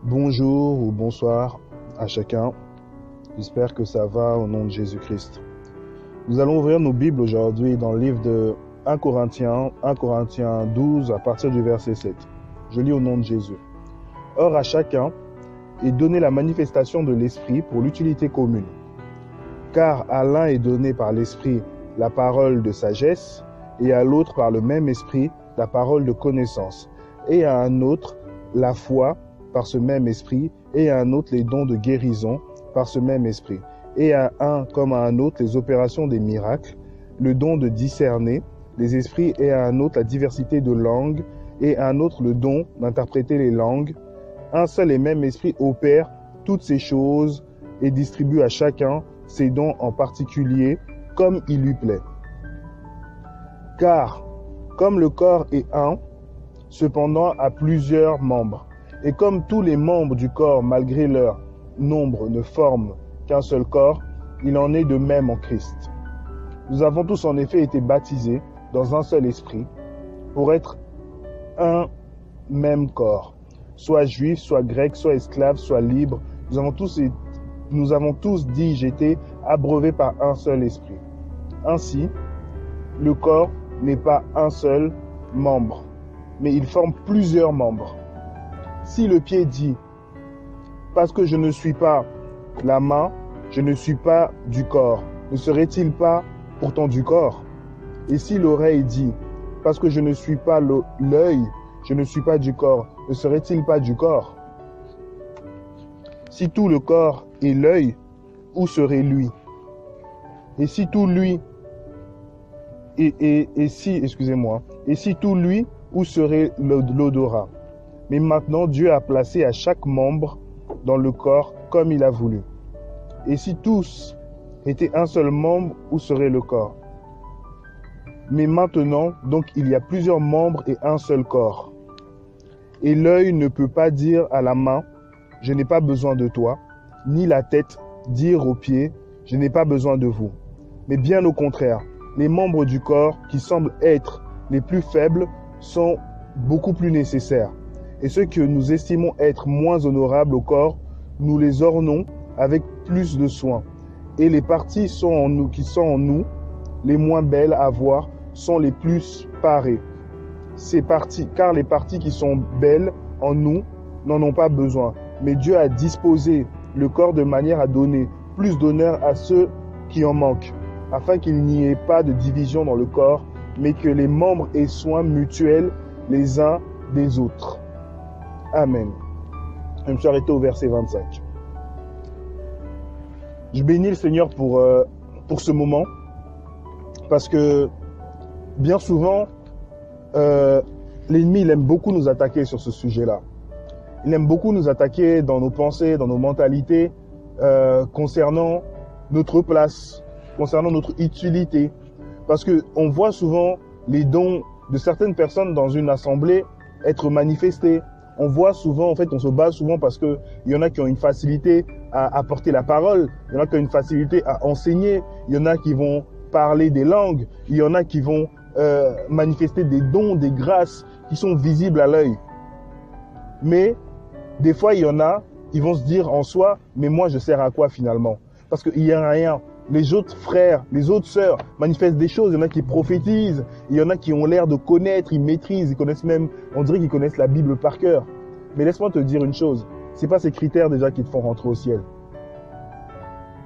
Bonjour ou bonsoir à chacun. J'espère que ça va au nom de Jésus-Christ. Nous allons ouvrir nos Bibles aujourd'hui dans le livre de 1 Corinthiens 12 à partir du verset 7. Je lis au nom de Jésus. Or à chacun est donnée la manifestation de l'Esprit pour l'utilité commune. Car à l'un est donné par l'Esprit la parole de sagesse, et à l'autre par le même Esprit la parole de connaissance, et à un autre la foi par ce même Esprit, et à un autre les dons de guérison par ce même Esprit, et à un comme à un autre les opérations des miracles, le don de discerner les esprits, et à un autre la diversité de langues, et à un autre le don d'interpréter les langues. Un seul et même Esprit opère toutes ces choses et distribue à chacun ses dons en particulier comme il lui plaît. Car comme le corps est un, cependant a plusieurs membres, et comme tous les membres du corps, malgré leur nombre, ne forment qu'un seul corps, il en est de même en Christ. Nous avons tous en effet été baptisés dans un seul esprit, pour être un même corps, soit juif, soit grec, soit esclave, soit libre. Nous avons tous été abreuvés par un seul esprit. Ainsi, le corps n'est pas un seul membre, mais il forme plusieurs membres. Si le pied dit « Parce que je ne suis pas la main, je ne suis pas du corps », ne serait-il pas pourtant du corps? Et si l'oreille dit « Parce que je ne suis pas l'œil, je ne suis pas du corps », ne serait-il pas du corps? Si tout le corps est l'œil, où serait lui? Et si tout lui et si tout lui, où serait l'odorat? Mais maintenant, Dieu a placé à chaque membre dans le corps comme il a voulu. Et si tous étaient un seul membre, où serait le corps? Mais maintenant, donc, il y a plusieurs membres et un seul corps. Et l'œil ne peut pas dire à la main, « Je n'ai pas besoin de toi », ni la tête dire aux pieds, « Je n'ai pas besoin de vous ». Mais bien au contraire, les membres du corps qui semblent être les plus faibles sont beaucoup plus nécessaires. Et ceux que nous estimons être moins honorables au corps, nous les ornons avec plus de soin. Et les parties qui sont en nous, les moins belles à voir, sont les plus parées. Car les parties qui sont belles en nous n'en ont pas besoin. Mais Dieu a disposé le corps de manière à donner plus d'honneur à ceux qui en manquent, afin qu'il n'y ait pas de division dans le corps, mais que les membres aient soin mutuel les uns des autres. Amen. Je me suis arrêté au verset 25. Je bénis le Seigneur pour ce moment, parce que bien souvent, l'ennemi il aime beaucoup nous attaquer sur ce sujet-là. Il aime beaucoup nous attaquer dans nos pensées, dans nos mentalités, concernant notre place, concernant notre utilité. Parce qu'on voit souvent les dons de certaines personnes dans une assemblée être manifestés. On voit souvent, en fait, on se base souvent parce qu'il y en a qui ont une facilité à apporter la parole, il y en a qui ont une facilité à enseigner, il y en a qui vont parler des langues, il y en a qui vont manifester des dons, des grâces qui sont visibles à l'œil. Mais des fois, il y en a, ils vont se dire en soi, mais moi, je sers à quoi finalement? Parce qu'il n'y a rien. Les autres frères, les autres sœurs manifestent des choses. Il y en a qui prophétisent. Il y en a qui ont l'air de connaître, ils maîtrisent, ils connaissent même, on dirait qu'ils connaissent la Bible par cœur. Mais laisse-moi te dire une chose. C'est pas ces critères déjà qui te font rentrer au ciel.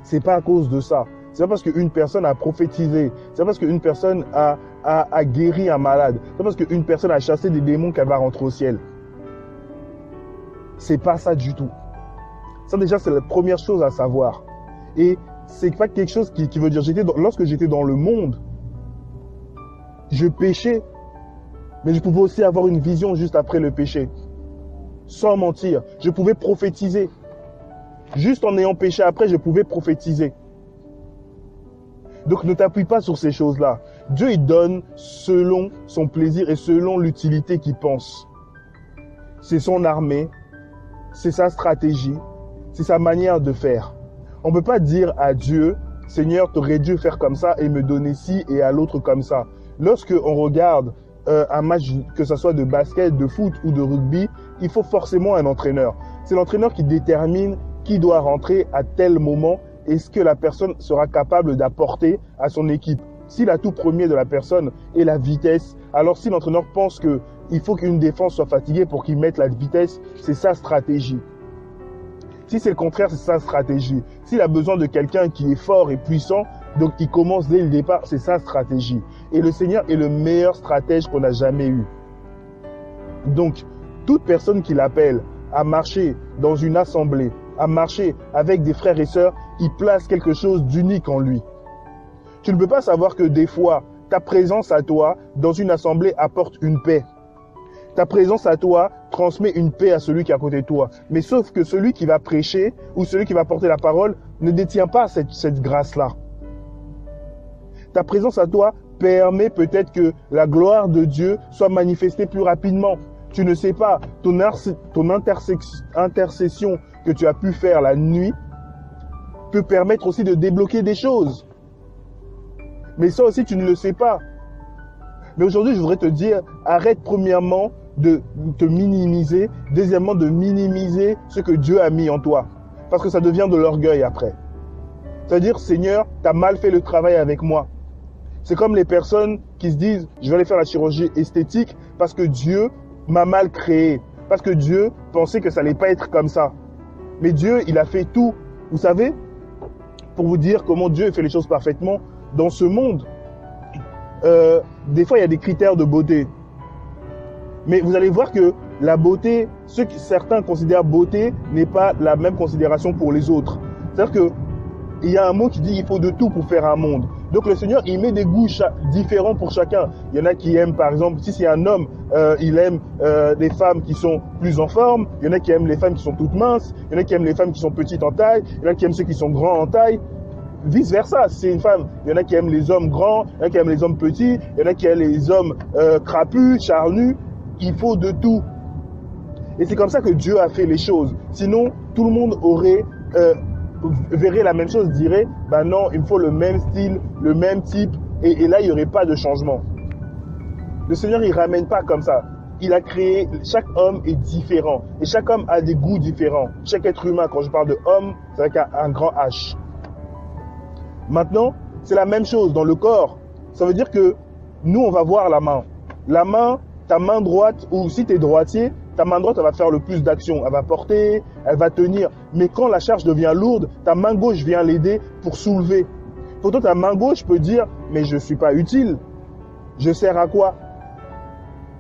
C'est pas à cause de ça. C'est pas parce qu'une personne a prophétisé. C'est pas parce qu'une personne a guéri un malade. C'est pas parce qu'une personne a chassé des démons qu'elle va rentrer au ciel. C'est pas ça du tout. Ça déjà, c'est la première chose à savoir. Et c'est pas quelque chose qui veut dire, lorsque j'étais dans le monde, je péchais, mais je pouvais aussi avoir une vision juste après le péché. Sans mentir, je pouvais prophétiser. Juste en ayant péché après, je pouvais prophétiser. Donc ne t'appuie pas sur ces choses-là. Dieu, il donne selon son plaisir et selon l'utilité qu'il pense. C'est son armée, c'est sa stratégie, c'est sa manière de faire. On ne peut pas dire à Dieu, Seigneur, tu aurais dû faire comme ça et me donner ci et à l'autre comme ça. Lorsque on regarde un match, que ce soit de basket, de foot ou de rugby, il faut forcément un entraîneur. C'est l'entraîneur qui détermine qui doit rentrer à tel moment et ce que la personne sera capable d'apporter à son équipe. Si l'atout premier de la personne est la vitesse, alors si l'entraîneur pense qu'il faut qu'une défense soit fatiguée pour qu'il mette la vitesse, c'est sa stratégie. Si c'est le contraire, c'est sa stratégie. S'il a besoin de quelqu'un qui est fort et puissant, donc il commence dès le départ, c'est sa stratégie. Et le Seigneur est le meilleur stratège qu'on a jamais eu. Donc, toute personne qui l'appelle à marcher dans une assemblée, à marcher avec des frères et sœurs, il place quelque chose d'unique en lui. Tu ne peux pas savoir que des fois, ta présence à toi dans une assemblée apporte une paix. Ta présence à toi transmet une paix à celui qui est à côté de toi. Mais sauf que celui qui va prêcher ou celui qui va porter la parole ne détient pas cette grâce-là. Ta présence à toi permet peut-être que la gloire de Dieu soit manifestée plus rapidement. Tu ne sais pas, ton intercession que tu as pu faire la nuit peut permettre aussi de débloquer des choses. Mais ça aussi, tu ne le sais pas. Mais aujourd'hui, je voudrais te dire, arrête premièrement de te minimiser, deuxièmement de minimiser ce que Dieu a mis en toi. Parce que ça devient de l'orgueil après. C'est-à-dire, Seigneur, tu as mal fait le travail avec moi. C'est comme les personnes qui se disent, je vais aller faire la chirurgie esthétique parce que Dieu m'a mal créé. Parce que Dieu pensait que ça n'allait pas être comme ça. Mais Dieu, il a fait tout. Vous savez, pour vous dire comment Dieu fait les choses parfaitement, dans ce monde, des fois, il y a des critères de beauté. Mais vous allez voir que la beauté, ce que certains considèrent beauté, n'est pas la même considération pour les autres. C'est-à-dire qu'il y a un mot qui dit il faut de tout pour faire un monde. Donc le Seigneur, il met des goûts différents pour chacun. Il y en a qui aiment, par exemple, si c'est un homme, il aime les femmes qui sont plus en forme. Il y en a qui aiment les femmes qui sont toutes minces. Il y en a qui aiment les femmes qui sont petites en taille. Il y en a qui aiment ceux qui sont grands en taille. Vice versa, si c'est une femme, il y en a qui aiment les hommes grands, il y en a qui aiment les hommes petits, il y en a qui aiment les hommes crapus, charnus. Il faut de tout. Et c'est comme ça que Dieu a fait les choses. Sinon, tout le monde verrait la même chose, dirait, ben non, il me faut le même style, le même type, et là, il n'y aurait pas de changement. Le Seigneur, il ne ramène pas comme ça. Il a créé, chaque homme est différent, et chaque homme a des goûts différents. Chaque être humain, quand je parle de homme, c'est avec un grand H. Maintenant, c'est la même chose dans le corps. Ça veut dire que nous, on va voir la main. La main, ta main droite, ou si tu es droitier, ta main droite, elle va faire le plus d'action. Elle va porter, elle va tenir. Mais quand la charge devient lourde, ta main gauche vient l'aider pour soulever. Pourtant, ta main gauche peut dire, mais je ne suis pas utile. Je sers à quoi?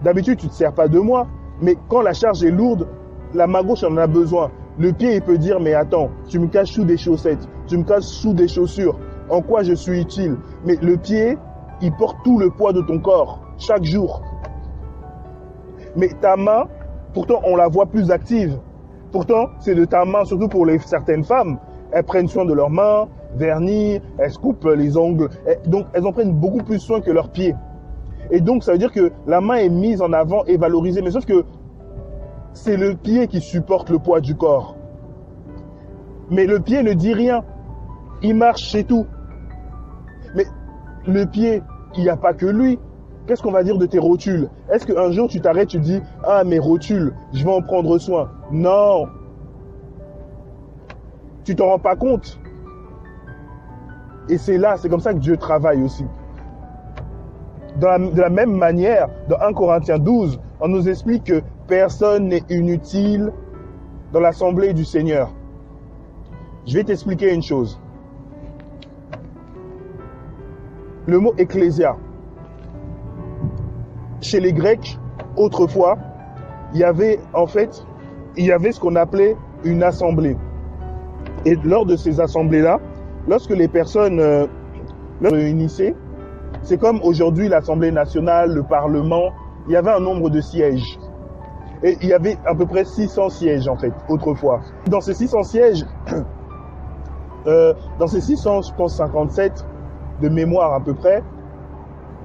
D'habitude, tu ne te sers pas de moi. Mais quand la charge est lourde, la main gauche en a besoin. Le pied, il peut dire, mais attends, tu me caches sous des chaussettes, tu me caches sous des chaussures. En quoi je suis utile? Mais le pied, il porte tout le poids de ton corps, chaque jour. Mais ta main, pourtant, on la voit plus active. Pourtant, c'est de ta main, surtout pour certaines femmes. Elles prennent soin de leurs mains, vernissent, elles se coupent les ongles. Donc, elles en prennent beaucoup plus soin que leurs pieds. Et donc, ça veut dire que la main est mise en avant et valorisée. Mais sauf que c'est le pied qui supporte le poids du corps. Mais le pied ne dit rien. Il marche, c'est tout. Mais le pied, il n'y a pas que lui. Qu'est-ce qu'on va dire de tes rotules? Est-ce qu'un jour tu t'arrêtes, tu dis « Ah, mes rotules, je vais en prendre soin ». Non. Tu t'en rends pas compte. Et c'est là, c'est comme ça que Dieu travaille aussi. De la même manière, dans 1 Corinthiens 12, on nous explique que personne n'est inutile dans l'assemblée du Seigneur. Je vais t'expliquer une chose. Le mot ecclésia. Chez les Grecs, autrefois, il y avait ce qu'on appelait une assemblée. Et lors de ces assemblées-là, lorsque les personnes se réunissaient, c'est comme aujourd'hui l'Assemblée nationale, le Parlement, il y avait un nombre de sièges. Et il y avait à peu près 600 sièges en fait, autrefois. Dans ces 600 sièges, dans ces 600, je pense 57 de mémoire à peu près,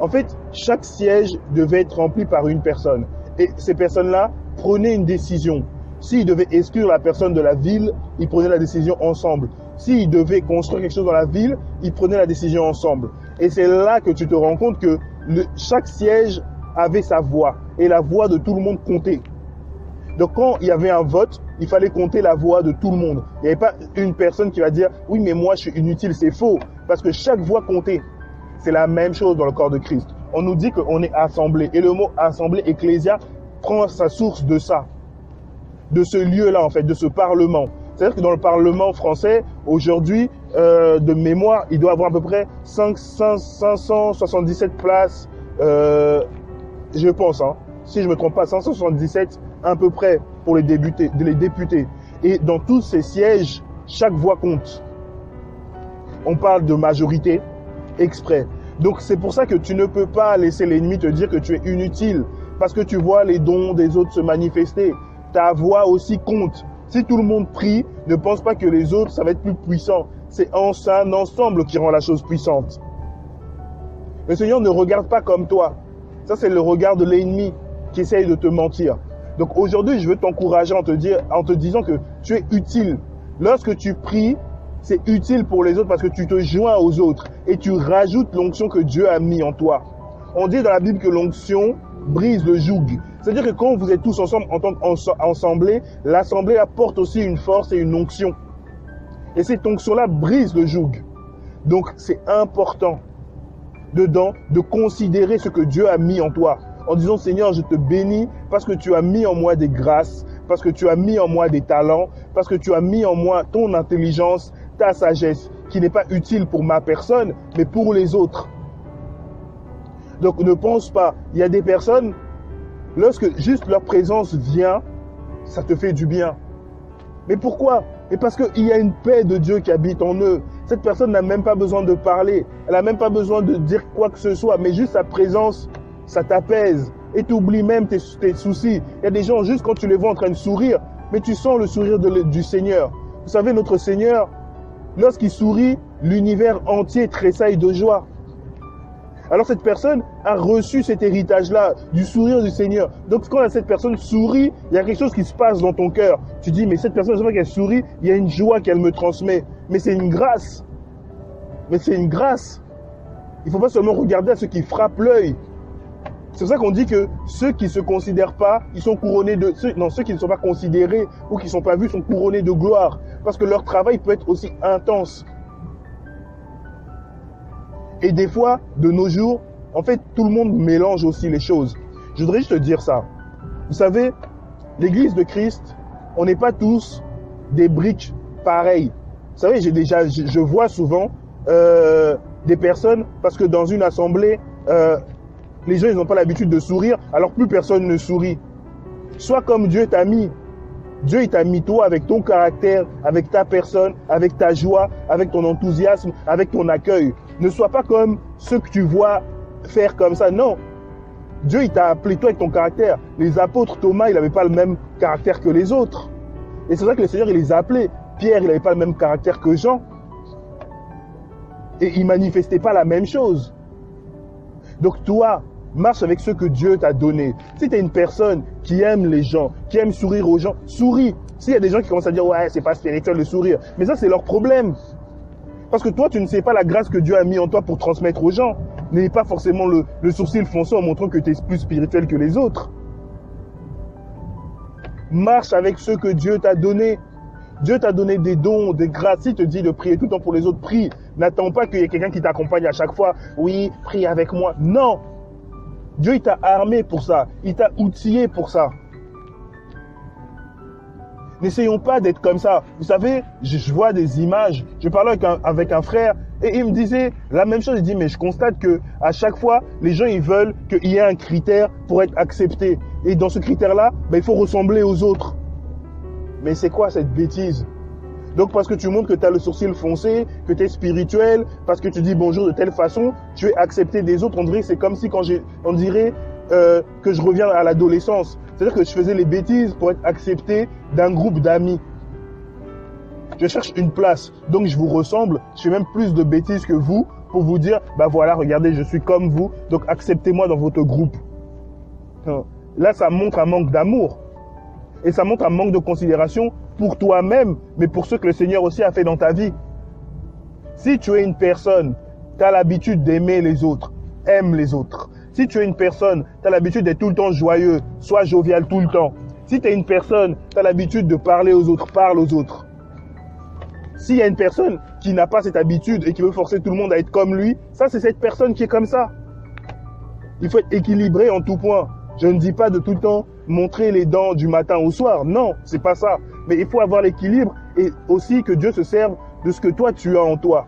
en fait, chaque siège devait être rempli par une personne. Et ces personnes-là prenaient une décision. S'ils devaient exclure la personne de la ville, ils prenaient la décision ensemble. S'ils devaient construire quelque chose dans la ville, ils prenaient la décision ensemble. Et c'est là que tu te rends compte que chaque siège avait sa voix. Et la voix de tout le monde comptait. Donc quand il y avait un vote, il fallait compter la voix de tout le monde. Il n'y avait pas une personne qui va dire « Oui, mais moi je suis inutile », c'est faux. Parce que chaque voix comptait. C'est la même chose dans le corps de Christ. On nous dit qu'on est assemblé. Et le mot assemblée, ecclésia, prend sa source de ça. De ce lieu-là, en fait, de ce parlement. C'est-à-dire que dans le Parlement français, aujourd'hui, de mémoire, il doit avoir à peu près 577 places, je pense, hein, si je ne me trompe pas, 577 à peu près pour les députés. Et dans tous ces sièges, chaque voix compte. On parle de majorité exprès. Donc c'est pour ça que tu ne peux pas laisser l'ennemi te dire que tu es inutile, parce que tu vois les dons des autres se manifester. Ta voix aussi compte. Si tout le monde prie, ne pense pas que les autres, ça va être plus puissant. C'est un ensemble qui rend la chose puissante. Le Seigneur ne regarde pas comme toi. Ça, c'est le regard de l'ennemi qui essaye de te mentir. Donc aujourd'hui, je veux t'encourager en te disant que tu es utile. Lorsque tu pries, c'est utile pour les autres parce que tu te joins aux autres et tu rajoutes l'onction que Dieu a mis en toi. On dit dans la Bible que l'onction brise le joug. C'est-à-dire que quand vous êtes tous ensemble en tant qu'assemblée, l'assemblée apporte aussi une force et une onction. Et cette onction-là brise le joug. Donc c'est important dedans de considérer ce que Dieu a mis en toi. En disant, Seigneur, je te bénis parce que tu as mis en moi des grâces, parce que tu as mis en moi des talents, parce que tu as mis en moi ton intelligence, ta sagesse, qui n'est pas utile pour ma personne, mais pour les autres. Donc ne pense pas, il y a des personnes, lorsque juste leur présence vient, ça te fait du bien. Mais pourquoi? Et parce qu'il y a une paix de Dieu qui habite en eux. Cette personne n'a même pas besoin de parler, elle n'a même pas besoin de dire quoi que ce soit, mais juste sa présence, ça t'apaise. Et tu oublies même tes soucis. Il y a des gens, juste quand tu les vois en train de sourire, mais tu sens le sourire du Seigneur. Vous savez, notre Seigneur, lorsqu'il sourit, l'univers entier tressaille de joie. Alors cette personne a reçu cet héritage-là, du sourire du Seigneur. Donc quand cette personne sourit, il y a quelque chose qui se passe dans ton cœur. Tu dis, mais cette personne, je vois qu'elle sourit, il y a une joie qu'elle me transmet. Mais c'est une grâce. Mais c'est une grâce. Il ne faut pas seulement regarder à ce qui frappe l'œil. C'est pour ça qu'on dit que ceux qui ne se considèrent pas, ils sont couronnés de... ceux qui ne sont pas considérés ou qui ne sont pas vus sont couronnés de gloire. Parce que leur travail peut être aussi intense. Et des fois, de nos jours, en fait, tout le monde mélange aussi les choses. Je voudrais juste te dire ça. Vous savez, l'Église de Christ, on n'est pas tous des briques pareilles. Vous savez, je vois souvent des personnes, parce que dans une assemblée, les gens ils n'ont pas l'habitude de sourire, alors plus personne ne sourit. Sois comme Dieu t'a mis. Dieu il t'a mis toi avec ton caractère, avec ta personne, avec ta joie, avec ton enthousiasme, avec ton accueil. Ne sois pas comme ceux que tu vois faire comme ça. Non. Dieu il t'a appelé toi avec ton caractère. Les apôtres, Thomas, il n'avait pas le même caractère que les autres. Et c'est vrai que le Seigneur il les a appelés. Pierre, il n'avait pas le même caractère que Jean. Et il manifestait pas la même chose. Donc toi, marche avec ce que Dieu t'a donné. Si tu es une personne qui aime les gens, qui aime sourire aux gens, souris. S'il y a des gens qui commencent à dire « Ouais, c'est pas spirituel de sourire », mais ça, c'est leur problème. Parce que toi, tu ne sais pas la grâce que Dieu a mis en toi pour transmettre aux gens. N'ayez pas forcément le sourcil foncé en montrant que tu es plus spirituel que les autres. Marche avec ce que Dieu t'a donné. Dieu t'a donné des dons, des grâces. S'il te dit de prier tout le temps pour les autres, prie. N'attends pas qu'il y ait quelqu'un qui t'accompagne à chaque fois. Oui, prie avec moi. Non. Dieu, il t'a armé pour ça. Il t'a outillé pour ça. N'essayons pas d'être comme ça. Vous savez, je vois des images. Je parlais avec un frère et il me disait la même chose. Il dit, mais je constate que à chaque fois, les gens, ils veulent qu'il y ait un critère pour être accepté. Et dans ce critère-là, il faut ressembler aux autres. Mais c'est quoi cette bêtise? Donc parce que tu montres que tu as le sourcil foncé, que tu es spirituel, parce que tu dis bonjour de telle façon, tu es accepté des autres. On dirait que c'est comme si on dirait que je reviens à l'adolescence. C'est-à-dire que je faisais les bêtises pour être accepté d'un groupe d'amis. Je cherche une place, donc je vous ressemble. Je fais même plus de bêtises que vous pour vous dire, voilà, regardez, je suis comme vous, donc acceptez-moi dans votre groupe. Là, ça montre un manque d'amour. Et ça montre un manque de considération pour toi-même, mais pour ce que le Seigneur aussi a fait dans ta vie. Si tu es une personne, tu as l'habitude d'aimer les autres, aime les autres. Si tu es une personne, tu as l'habitude d'être tout le temps joyeux, sois jovial tout le temps. Si tu es une personne, tu as l'habitude de parler aux autres, parle aux autres. S'il y a une personne qui n'a pas cette habitude et qui veut forcer tout le monde à être comme lui, ça c'est cette personne qui est comme ça. Il faut être équilibré en tout point. Je ne dis pas de tout le temps montrer les dents du matin au soir. Non, c'est pas ça. Mais il faut avoir l'équilibre et aussi que Dieu se serve de ce que toi tu as en toi.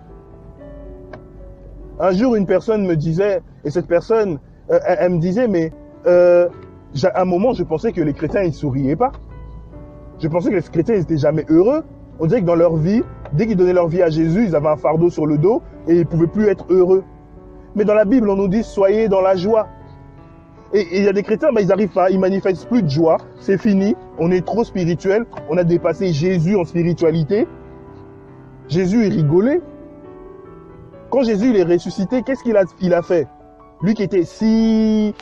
Un jour, une personne me disait, et cette personne, elle me disait, mais à un moment, je pensais que les chrétiens, ils souriaient pas. Je pensais que les chrétiens, ils étaient jamais heureux. On dirait que dans leur vie, dès qu'ils donnaient leur vie à Jésus, ils avaient un fardeau sur le dos et ils pouvaient plus être heureux. Mais dans la Bible, on nous dit, soyez dans la joie. Et il y a des chrétiens, ils arrivent pas, ils manifestent plus de joie. C'est fini. On est trop spirituel. On a dépassé Jésus en spiritualité. Jésus, il rigolait. Quand Jésus il est ressuscité, qu'est-ce qu'il a fait? Lui qui était si,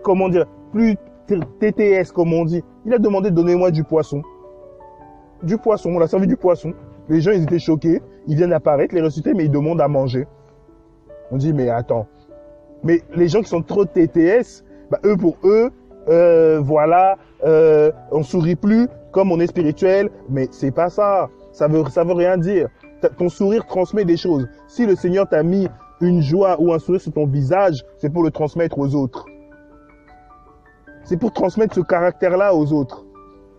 comment dire, plus TTS comme on dit, il a demandé donnez-moi du poisson. Du poisson, on a servi du poisson. Les gens ils étaient choqués, ils viennent apparaître, les ressuscités, mais ils demandent à manger. On dit mais attends. Mais les gens qui sont trop TTS, eux pour eux, voilà, on sourit plus comme on est spirituel, mais c'est pas ça. Ça veut rien dire. Ton sourire transmet des choses. Si le Seigneur t'a mis une joie ou un sourire sur ton visage, c'est pour le transmettre aux autres. C'est pour transmettre ce caractère-là aux autres.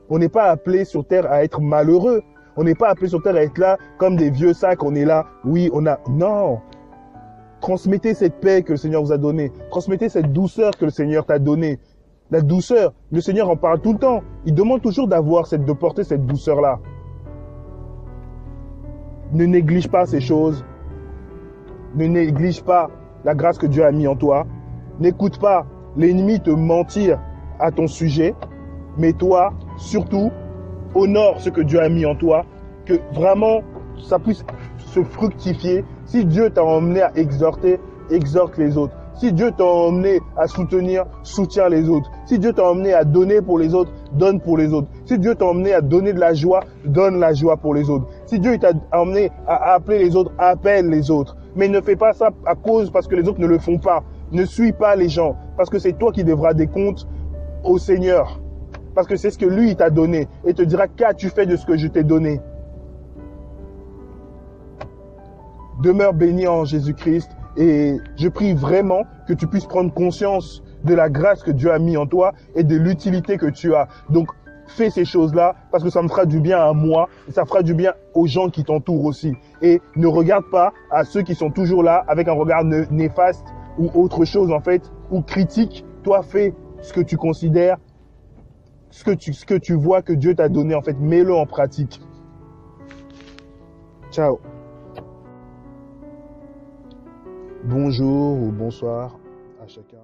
On n'est pas appelé sur terre à être malheureux. On n'est pas appelé sur terre à être là comme des vieux sacs. On est là, oui, on a... Non. Transmettez cette paix que le Seigneur vous a donnée. Transmettez cette douceur que le Seigneur t'a donnée. La douceur, le Seigneur en parle tout le temps. Il demande toujours de porter cette douceur-là. Ne néglige pas ces choses. Ne néglige pas la grâce que Dieu a mis en toi. N'écoute pas l'ennemi te mentir à ton sujet. Mais toi, surtout, honore ce que Dieu a mis en toi. Que vraiment, ça puisse se fructifier. Si Dieu t'a emmené à exhorter, exhorte les autres. Si Dieu t'a emmené à soutenir, soutiens les autres. Si Dieu t'a emmené à donner pour les autres, donne pour les autres. Si Dieu t'a emmené à donner de la joie, donne la joie pour les autres. Si Dieu t'a emmené à appeler les autres, appelle les autres. Mais ne fais pas ça parce que les autres ne le font pas. Ne suis pas les gens, parce que c'est toi qui devras des comptes au Seigneur. Parce que c'est ce que lui il t'a donné. Et te dira, qu'as-tu fait de ce que je t'ai donné? Demeure béni en Jésus-Christ. Et je prie vraiment que tu puisses prendre conscience de la grâce que Dieu a mis en toi et de l'utilité que tu as. Donc, fais ces choses-là parce que ça me fera du bien à moi et ça fera du bien aux gens qui t'entourent aussi. Et ne regarde pas à ceux qui sont toujours là avec un regard néfaste ou autre chose en fait, ou critique. Toi, fais ce que tu considères, ce que tu vois que Dieu t'a donné en fait. Mets-le en pratique. Ciao. Bonjour ou bonsoir à chacun.